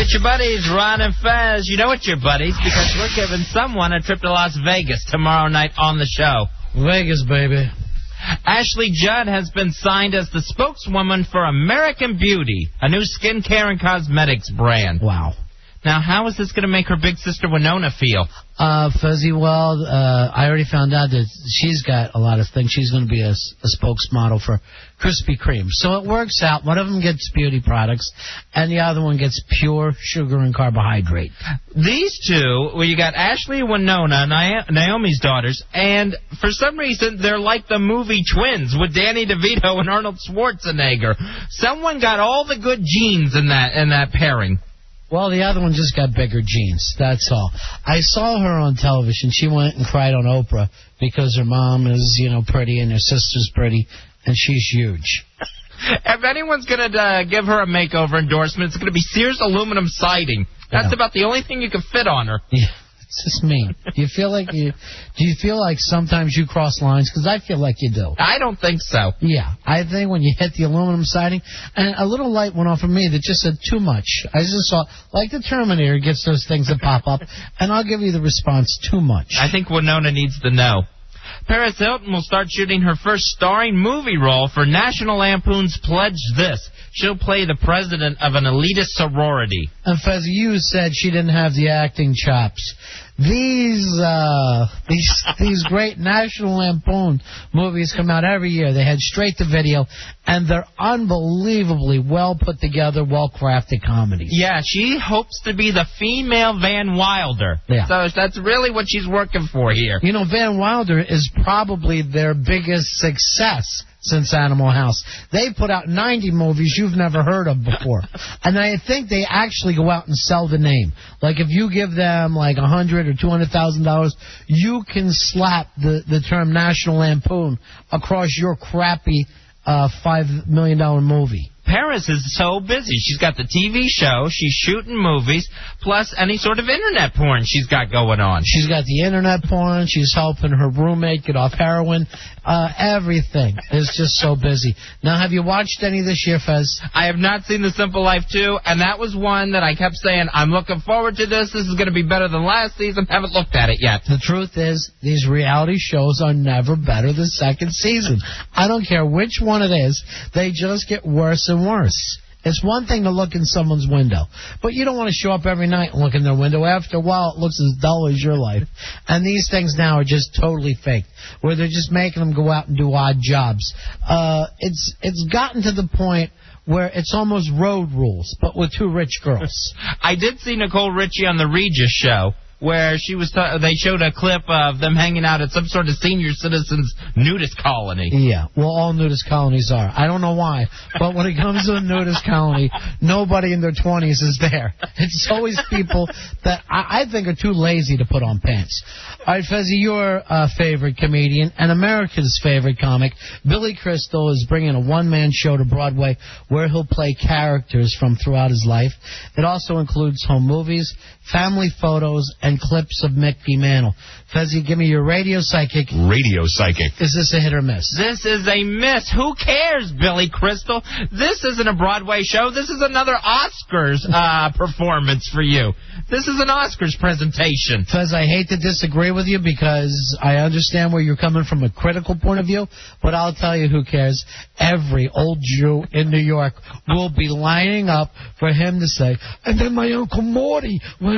It's your buddies, Ron and Fez. You know it's your buddies because we're giving someone a trip to Las Vegas tomorrow night on the show. Vegas, baby. Ashley Judd has been signed as the spokeswoman for American Beauty, a new skincare and cosmetics brand. Wow. Now, how is this going to make her big sister Winona feel? Fuzzy, well, I already found out that she's got a lot of things. She's going to be a spokesmodel for Krispy Kreme. So it works out. One of them gets beauty products, and the other one gets pure sugar and carbohydrate. These two, well, you got Ashley and Winona, Naomi's daughters, and for some reason, they're like the movie Twins with Danny DeVito and Arnold Schwarzenegger. Someone got all the good genes in that pairing. Well, the other one just got bigger genes, that's all. I saw her on television. She went and cried on Oprah because her mom is, pretty and her sister's pretty, and she's huge. If anyone's going to give her a makeover endorsement, it's going to be Sears aluminum siding. That's about the only thing you can fit on her. Yeah. It's just mean. Do you feel like sometimes you cross lines? Because I feel like you do. I don't think so. Yeah. I think when you hit the aluminum siding, and a little light went off of me that just said too much. I just saw, like the Terminator gets those things that pop up, and I'll give you the response, too much. I think Winona needs to know. Paris Hilton will start shooting her first starring movie role for National Lampoon's Pledge This. She'll play the president of an elitist sorority. And Fez, you said she didn't have the acting chops. These great National Lampoon movies come out every year. They head straight to video, and they're unbelievably well put together, well crafted comedies. Yeah, she hopes to be the female Van Wilder. Yeah. So that's really what she's working for here. Van Wilder is probably their biggest success since Animal House. They put out 90 movies you've never heard of before. And I think they actually go out and sell the name. Like if you give them like $100,000 or $200,000, you can slap the term National Lampoon across your crappy $5 million movie. Paris is so busy. She's got the TV show, she's shooting movies, plus any sort of internet porn she's got going on. She's got the internet porn, she's helping her roommate get off heroin. Everything is just so busy. Now, have you watched any this year, Fez? I have not seen The Simple Life 2, and that was one that I kept saying, I'm looking forward to this. This is going to be better than last season. Haven't looked at it yet. The truth is, these reality shows are never better than second season. I don't care which one it is. They just get worse and worse. It's one thing to look in someone's window, but you don't want to show up every night and look in their window. After a while, it looks as dull as your life. And these things now are just totally fake, where they're just making them go out and do odd jobs. It's gotten to the point where it's almost Road Rules, but with two rich girls. I did see Nicole Richie on the Regis show, where she was they showed a clip of them hanging out at some sort of senior citizens nudist colony. Yeah, well, all nudist colonies are. I don't know why, but when it comes to a nudist colony, nobody in their 20s is there. It's always people that I think are too lazy to put on pants. All right, Fezzy, your favorite comedian and America's favorite comic, Billy Crystal, is bringing a one-man show to Broadway where he'll play characters from throughout his life. It also includes home movies, family photos, and clips of Mickey Mantle. Fezzy, give me your radio psychic. Radio psychic. Is this a hit or miss? This is a miss. Who cares, Billy Crystal? This isn't a Broadway show. This is another Oscars performance for you. This is an Oscars presentation. Fez, I hate to disagree with you because I understand where you're coming from a critical point of view, but I'll tell you who cares. Every old Jew in New York will be lining up for him to say, and then my Uncle Morty was,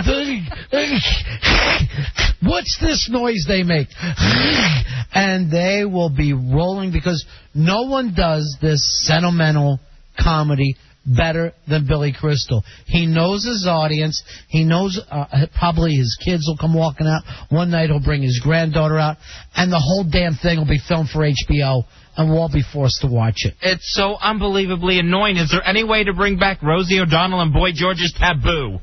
what's this noise they make? And they will be rolling because no one does this sentimental comedy better than Billy Crystal. He knows his audience. He knows probably his kids will come walking out. One night he'll bring his granddaughter out, and the whole damn thing will be filmed for HBO, and we'll all be forced to watch it. It's so unbelievably annoying. Is there any way to bring back Rosie O'Donnell and Boy George's Taboo?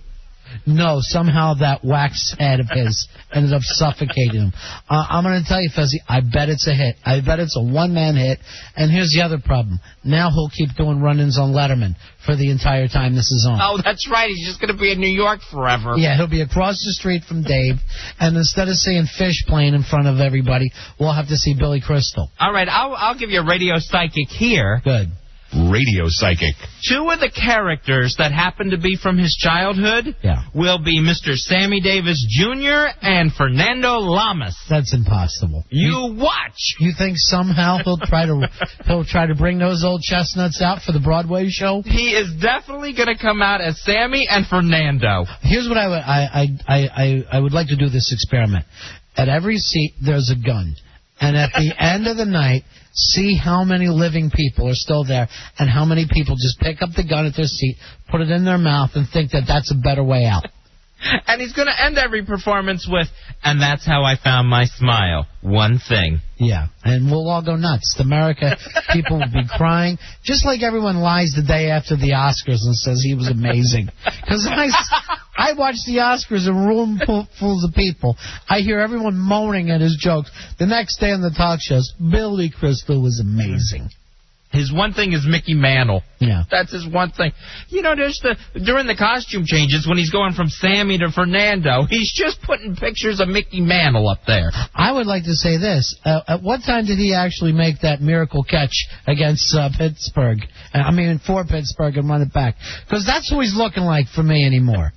No, somehow that wax head of his ended up suffocating him. I'm going to tell you, Fezzy, I bet it's a hit. I bet it's a one-man hit. And here's the other problem. Now he'll keep doing run-ins on Letterman for the entire time this is on. Oh, that's right. He's just going to be in New York forever. Yeah, he'll be across the street from Dave. And instead of seeing Fish playing in front of everybody, we'll have to see Billy Crystal. All right, I'll give you a radio psychic here. Good. radio psychic. Two of the characters that happen to be from his childhood will be Mr. Sammy Davis Jr. and Fernando Lamas. That's impossible. You watch. You think somehow he'll try to bring those old chestnuts out for the Broadway show? He is definitely going to come out as Sammy and Fernando. Here's what I would like to do this experiment. At every seat, there's a gun. And at the end of the night, see how many living people are still there and how many people just pick up the gun at their seat, put it in their mouth, and think that that's a better way out. And he's going to end every performance with, and that's how I found my smile. One thing. Yeah, and we'll all go nuts. America, people will be crying, just like everyone lies the day after the Oscars and says he was amazing. Because I watch the Oscars in a room full of people. I hear everyone moaning at his jokes. The next day on the talk shows, Billy Crystal was amazing. His one thing is Mickey Mantle. Yeah. That's his one thing. You know, during the costume changes, when he's going from Sammy to Fernando, he's just putting pictures of Mickey Mantle up there. I would like to say this. At what time did he actually make that miracle catch against Pittsburgh? For Pittsburgh and run it back? Because that's who he's looking like for me anymore.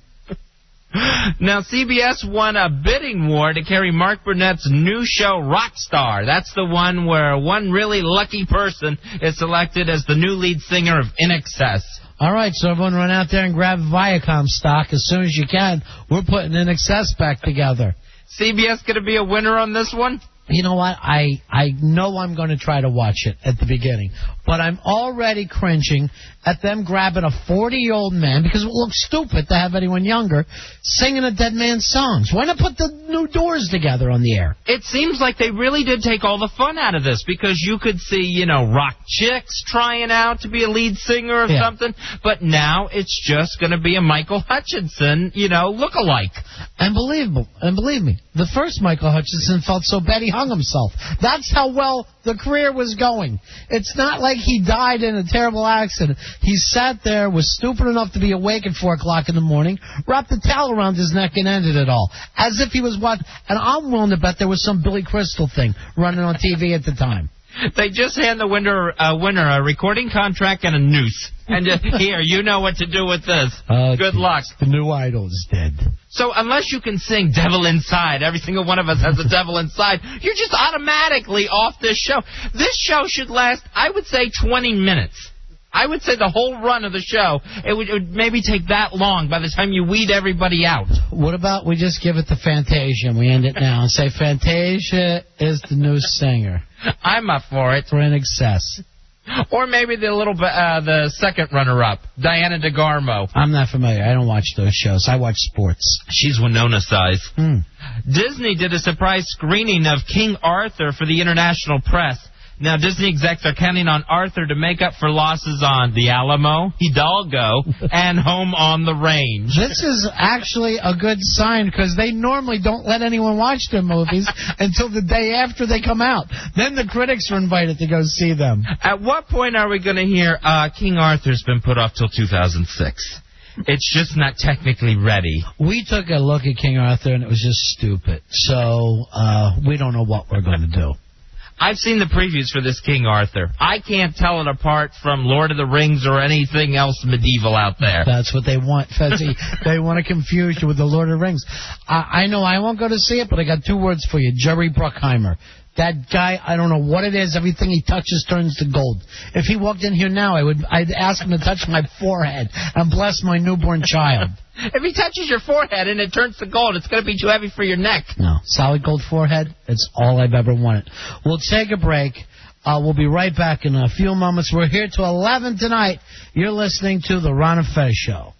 Now, CBS won a bidding war to carry Mark Burnett's new show, Rockstar. That's the one where one really lucky person is selected as the new lead singer of In Excess. All right, so everyone run out there and grab Viacom stock as soon as you can. We're putting In Excess back together. CBS going to be a winner on this one? You know what? I know I'm going to try to watch it at the beginning, but I'm already cringing at them grabbing a 40-year-old man, because it looks stupid to have anyone younger, singing a dead man's songs. Why not put the new Doors together on the air? It seems like they really did take all the fun out of this, because you could see, rock chicks trying out to be a lead singer or something, but now it's just going to be a Michael Hutchinson, look-alike. And believe me, the first Michael Hutchinson felt so bad he hung himself. That's how well the career was going. It's not like he died in a terrible accident. He sat there, was stupid enough to be awake at 4 o'clock in the morning, wrapped a towel around his neck and ended it all. As if he was watching. And I'm willing to bet there was some Billy Crystal thing running on TV at the time. They just hand the winner a recording contract and a noose. And here, you know what to do with this. Good luck. The new idol is dead. So unless you can sing Devil Inside, every single one of us has a devil inside, you're just automatically off this show. This show should last, I would say, 20 minutes. I would say the whole run of the show, it would maybe take that long by the time you weed everybody out. What about we just give it to Fantasia and we end it now and say Fantasia is the new singer? I'm up for it. For In Excess. Or maybe the second runner-up, Diana DeGarmo. I'm not familiar. I don't watch those shows. I watch sports. She's Winona size. Disney did a surprise screening of King Arthur for the international press. Now, Disney execs are counting on Arthur to make up for losses on The Alamo, Hidalgo, and Home on the Range. This is actually a good sign, because they normally don't let anyone watch their movies until the day after they come out. Then the critics are invited to go see them. At what point are we going to hear King Arthur's been put off till 2006? It's just not technically ready. We took a look at King Arthur, and it was just stupid. So we don't know what we're going to do. I've seen the previews for this King Arthur. I can't tell it apart from Lord of the Rings or anything else medieval out there. That's what they want, Fezzy. They want to confuse you with the Lord of the Rings. I know I won't go to see it, but I got 2 words for you. Jerry Bruckheimer. That guy, I don't know what it is. Everything he touches turns to gold. If he walked in here now, I'd ask him to touch my forehead and bless my newborn child. If he touches your forehead and it turns to gold, it's going to be too heavy for your neck. No, solid gold forehead, it's all I've ever wanted. We'll take a break. We'll be right back in a few moments. We're here till 11 tonight. You're listening to The Ron and Fez Show.